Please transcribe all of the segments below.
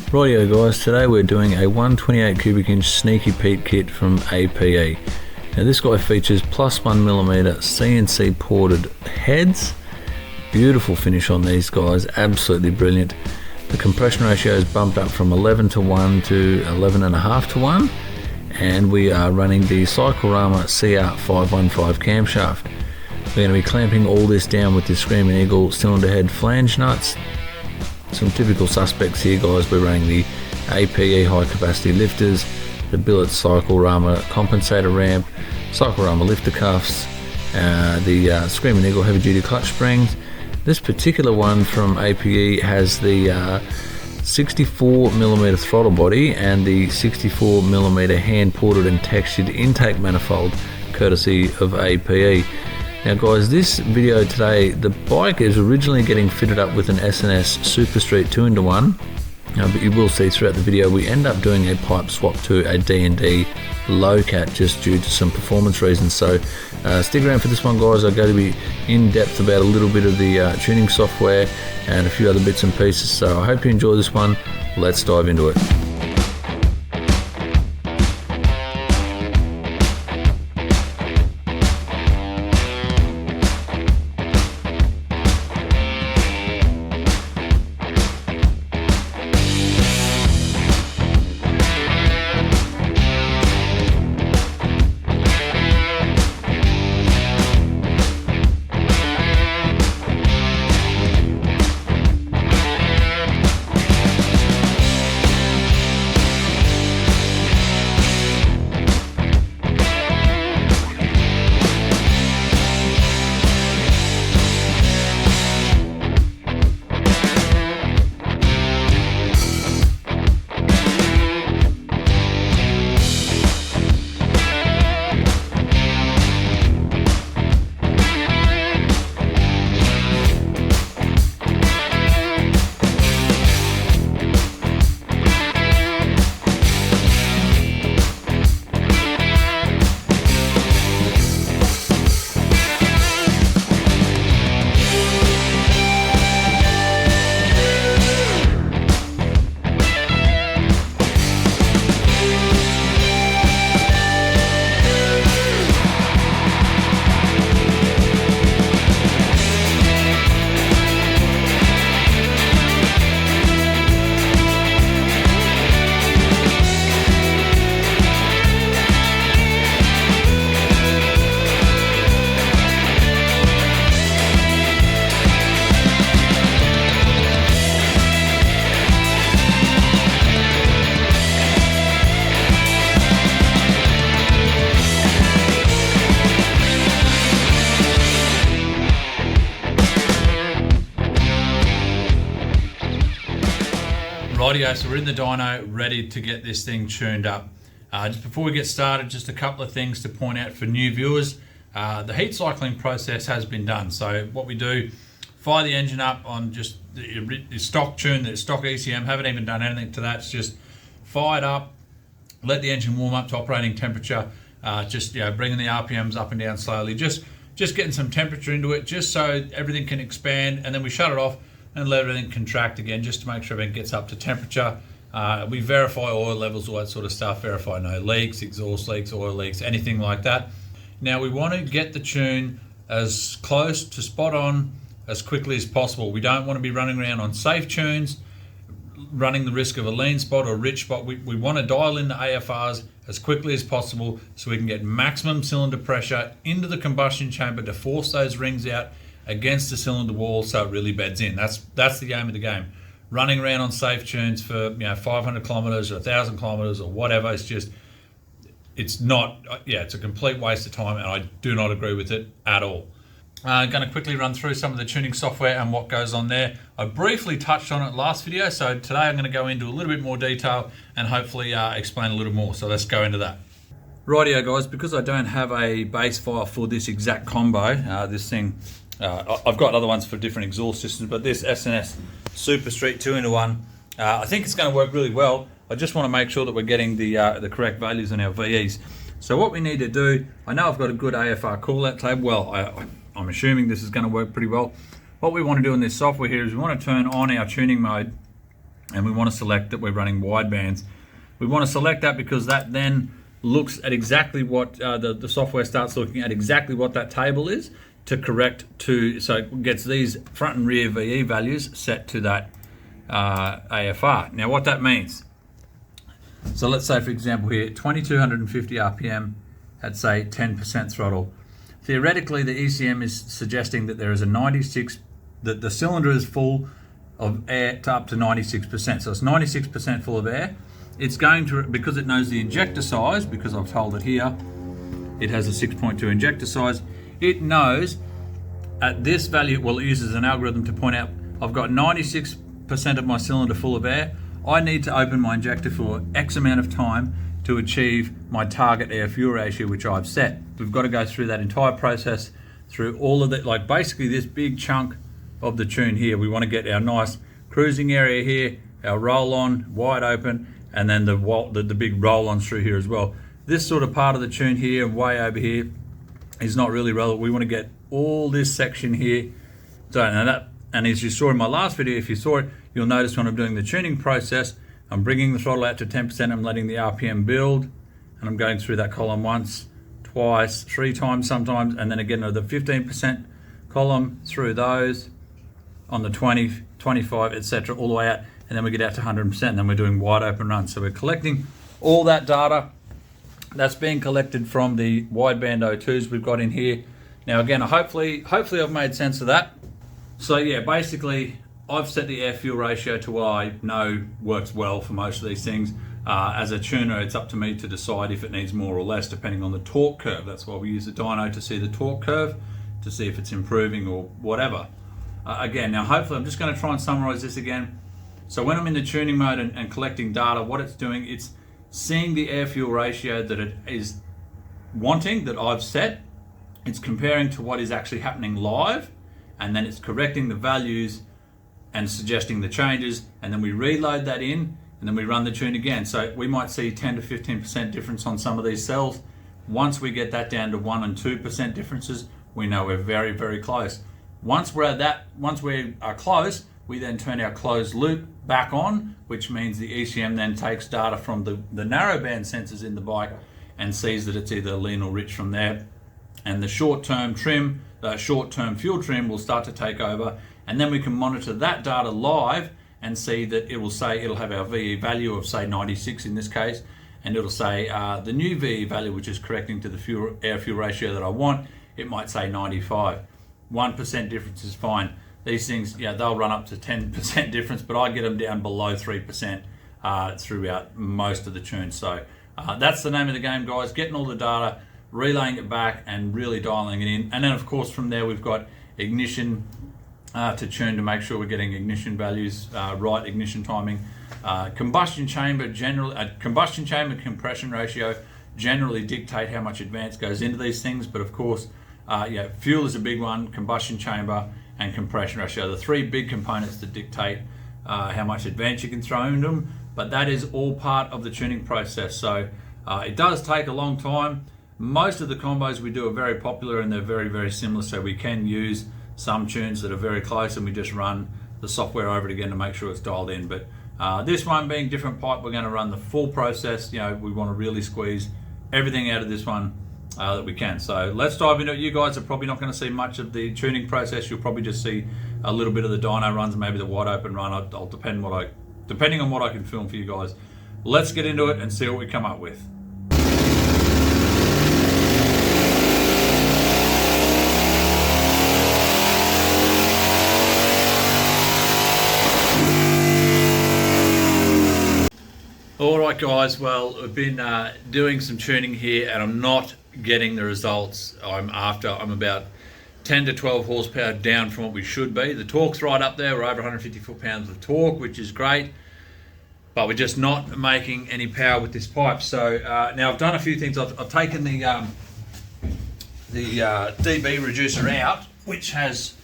Rightio guys, today we're doing a 128 cubic inch Sneaky Pete kit from APE. Now this guy features plus 1mm CNC ported heads. Beautiful finish on these guys, absolutely brilliant. The compression ratio is bumped up from 11 to 1 to 11.5 to 1, and we are running the Cyclerama CR515 camshaft. We're going to be clamping all this down with the Screaming Eagle cylinder head flange nuts. Some typical suspects here guys, we're running the APE high capacity lifters, the Billet Cyclerama compensator ramp, Cyclerama lifter cuffs, the Screaming Eagle heavy duty clutch springs. This particular one from APE has the 64mm throttle body and the 64mm hand ported and textured intake manifold courtesy of APE. Now guys, this video today, the bike is originally getting fitted up with an S&S Super Street 2-in-1, but you will see throughout the video we end up doing a pipe swap to a D&D low cat just due to some performance reasons. So stick around for this one guys. I'm going to be in depth about a little bit of the tuning software and a few other bits and pieces, so I hope you enjoy this one. Let's dive into it. Rightio, so we're in the dyno ready to get this thing tuned up. Just before we get started, just a couple of things to point out for new viewers. The heat cycling process has been done. So what we do, fire the engine up on just the stock tune, the stock ECM, haven't even done anything to that. It's just fired up, let the engine warm up to operating temperature, just bringing the RPMs up and down slowly, just getting some temperature into it, just so everything can expand, and then we shut it off and let everything contract again just to make sure everything gets up to temperature. We verify oil levels, all that sort of stuff, verify no leaks, exhaust leaks, oil leaks, anything like that. Now we want to get the tune as close to spot on as quickly as possible. We don't want to be running around on safe tunes, running the risk of a lean spot or rich spot. We want to dial in the AFRs as quickly as possible so we can get maximum cylinder pressure into the combustion chamber to force those rings out against the cylinder wall so it really beds in. That's the aim of the game. Running around on safe tunes for 500 kilometers or 1,000 kilometers or whatever, it's a complete waste of time, and I do not agree with it at all. I'm going to quickly run through some of the tuning software and what goes on there. I briefly touched on it last video, so today I'm going to go into a little bit more detail and hopefully explain a little more. So let's go into that. Rightio guys, because I don't have a base file for this exact combo, this thing I've got other ones for different exhaust systems, but this S&S Super Street 2-in-1, I think it's going to work really well. I just want to make sure that we're getting the correct values on our VEs. So what we need to do, I know I've got a good AFR call-out tab. Well, I'm assuming this is going to work pretty well. What we want to do in this software here is we want to turn on our tuning mode and we want to select that we're running wide bands. We want to select that because that then looks at exactly what the software starts looking at exactly what that table is to correct to, so it gets these front and rear VE values set to that AFR. Now what that means, so let's say for example here, 2250 RPM at say 10% throttle. Theoretically, the ECM is suggesting that there is a 96, that the cylinder is full of air to up to 96%. So it's 96% full of air. It's going to, because it knows the injector size, because I've told it here, it has a 6.2 injector size. It knows at this value, well, it uses an algorithm to point out, I've got 96% of my cylinder full of air. I need to open my injector for X amount of time to achieve my target air-fuel ratio, which I've set. We've got to go through that entire process, through all of it, like basically this big chunk of the tune here. We want to get our nice cruising area here, our roll-on, wide open, and then the big roll-ons through here as well. This sort of part of the tune here, way over here, is not really relevant. We want to get all this section here. So, and as you saw in my last video, if you saw it, you'll notice when I'm doing the tuning process, I'm bringing the throttle out to 10%, I'm letting the RPM build, and I'm going through that column once, twice, 3 times sometimes, and then again the 15% column through those, on the 20, 25, etc., all the way out, and then we get out to 100%, and then we're doing wide open runs. So we're collecting all that data that's being collected from the wideband O2s we've got in here. Now again, hopefully I've made sense of that. So yeah, basically I've set the air-fuel ratio to what I know works well for most of these things. As a tuner, it's up to me to decide if it needs more or less, depending on the torque curve. That's why we use the dyno to see the torque curve, to see if it's improving or whatever. Again, now hopefully I'm just going to try and summarize this again. So when I'm in the tuning mode and collecting data, what it's doing, it's seeing the air-fuel ratio that it is wanting, that I've set. It's comparing to what is actually happening live, and then it's correcting the values and suggesting the changes, and then we reload that in, and then we run the tune again. So we might see 10 to 15% difference on some of these cells. Once we get that down to 1 and 2% differences, we know we're very, very close. Once we are close, we then turn our closed loop back on, which means the ECM then takes data from the narrowband sensors in the bike and sees that it's either lean or rich from there. And the short-term trim, short-term fuel trim will start to take over, and then we can monitor that data live and see that it'll have our VE value of say 96 in this case, and it'll say the new VE value, which is correcting to the air-fuel ratio that I want, it might say 95. 1% difference is fine. These things, yeah, they'll run up to 10% difference, but I get them down below 3% throughout most of the tunes. So that's the name of the game, guys, getting all the data, relaying it back and really dialing it in. And then of course from there we've got ignition to tune to make sure we're getting ignition values right, ignition timing. Combustion chamber compression ratio generally dictate how much advance goes into these things, but of course fuel is a big one, combustion chamber and compression ratio, the 3 big components that dictate how much advance you can throw into them, but that is all part of the tuning process. So it does take a long time. Most of the combos we do are very popular and they're very, very similar, so we can use some tunes that are very close and we just run the software over it again to make sure it's dialed in. But this one being different pipe, we're going to run the full process. We want to really squeeze everything out of this one that we can. So let's dive into it. You guys are probably not going to see much of the tuning process. You'll probably just see a little bit of the dyno runs, maybe the wide open run. I'll depending on what I can film for you guys. Let's get into it and see what we come up with. Alright guys, well I've been doing some tuning here and I'm not getting the results I'm after. I'm about 10 to 12 horsepower down from what we should be. The torque's right up there, we're over 150 foot-pounds of torque, which is great, but we're just not making any power with this pipe. So now I've done a few things. I've taken the dB reducer out, which has,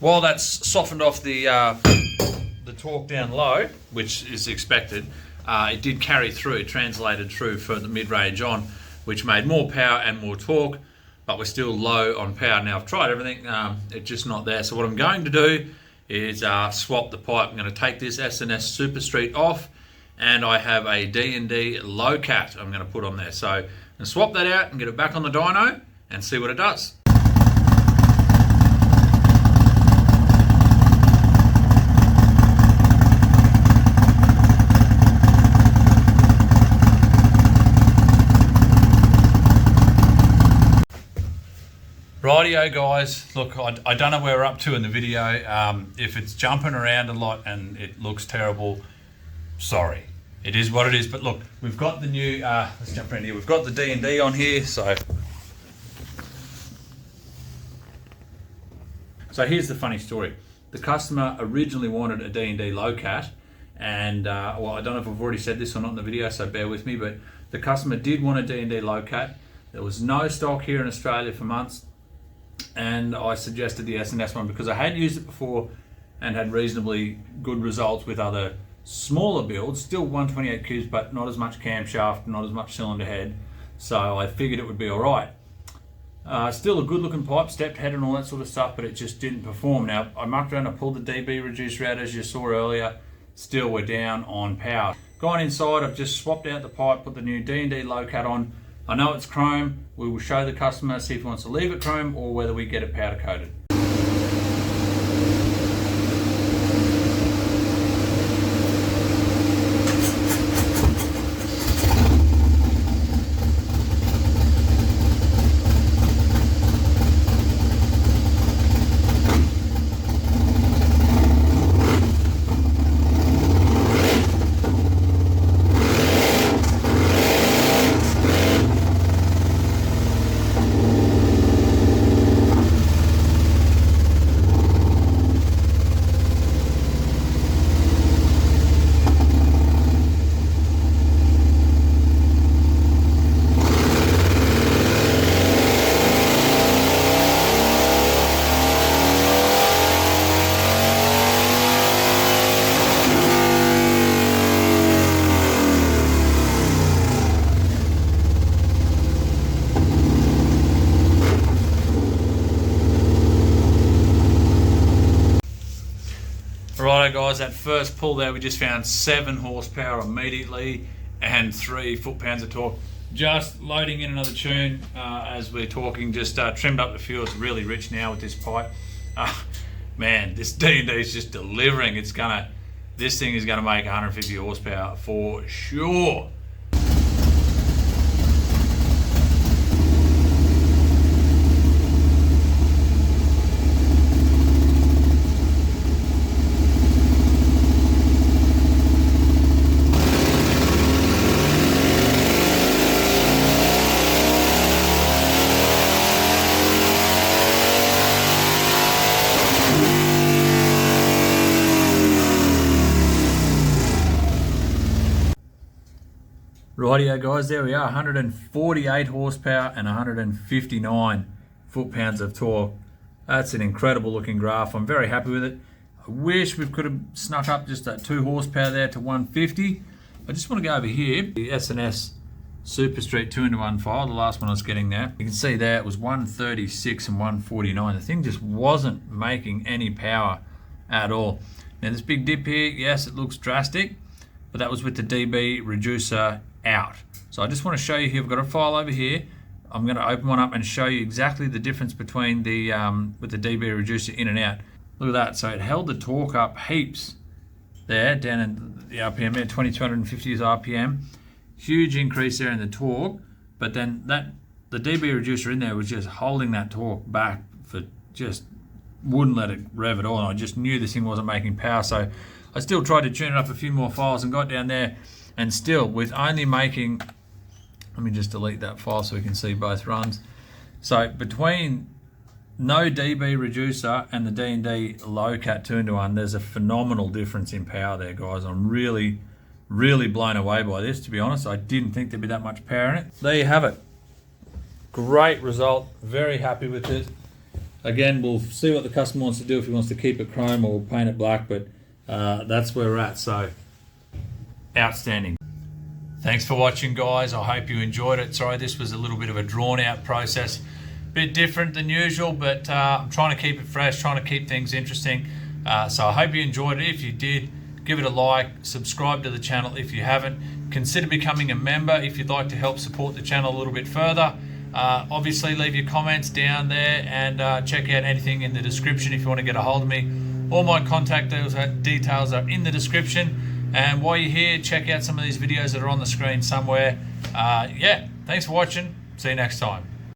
while that's softened off the torque down low, which is expected, it did carry through, it translated through for the mid-range on, which made more power and more torque, but we're still low on power. Now I've tried everything, it's just not there. So what I'm going to do is swap the pipe. I'm going to take this S&S Super Street off, and I have a D&D low cat I'm going to put on there. So I'm going to swap that out and get it back on the dyno and see what it does. Rightio guys, look, I don't know where we're up to in the video. If it's jumping around a lot and it looks terrible, sorry. It is what it is, but look, we've got the new, let's jump around here. We've got the D&D on here, so here's the funny story. The customer originally wanted a D&D low cat, and well, I don't know if I've already said this or not in the video, so bear with me, but the customer did want a D&D low cat. There was no stock here in Australia for months, and I suggested the S&S one because I had used it before and had reasonably good results with other smaller builds, still 128 cubes, but not as much camshaft, not as much cylinder head, so I figured it would be all right. Still a good looking pipe, stepped head and all that sort of stuff, but it just didn't perform. Now, I mucked around, I pulled the dB reducer out as you saw earlier, still we're down on power. Gone inside, I've just swapped out the pipe, put the new D&D low cat on. I know it's chrome, we will show the customer, see if he wants to leave it chrome or whether we get it powder coated. Righto guys, that first pull there we just found 7 horsepower immediately and 3 foot-pounds of torque. Just loading in another tune as we're talking, just trimmed up the fuel. It's really rich now with this pipe. Man, this D&D is just delivering. This thing is gonna make 150 horsepower for sure. Rightio guys, there we are, 148 horsepower and 159 foot-pounds of torque. That's an incredible looking graph. I'm very happy with it. I wish we could have snuck up just that 2 horsepower there to 150. I just want to go over here, the S&S Super Street 2-in-1 file, the last one I was getting there. You can see there it was 136 and 149. The thing just wasn't making any power at all. Now this big dip here, yes, it looks drastic, but that was with the dB reducer out. So I just want to show you here, I've got a file over here. I'm going to open one up and show you exactly the difference between the with the dB reducer in and out. Look at that. So it held the torque up heaps there, down in the RPM there, 2250 RPM. Huge increase there in the torque, but then the dB reducer in there was just holding that torque back for just wouldn't let it rev at all. And I just knew this thing wasn't making power, so I still tried to tune it up a few more files and got down there, and still with only making, let me just delete that file so we can see both runs. So between no dB reducer and the D&D low cat 2-in-1, there's a phenomenal difference in power there, guys. I'm really blown away by this, to be honest. I didn't think there'd be that much power in it. There you have it. Great result, very happy with it. Again, we'll see what the customer wants to do, if he wants to keep it chrome or paint it black, but that's where we're at, so outstanding. Thanks for watching, guys. I hope you enjoyed it. Sorry, this was a little bit of a drawn out process, bit different than usual, but I'm trying to keep it fresh, trying to keep things interesting. So I hope you enjoyed it. If you did, give it a like, subscribe to the channel if you haven't. Consider becoming a member if you'd like to help support the channel a little bit further. Obviously, leave your comments down there and check out anything in the description if you want to get a hold of me. All my contact details are in the description. And while you're here, check out some of these videos that are on the screen somewhere. Yeah, thanks for watching. See you next time.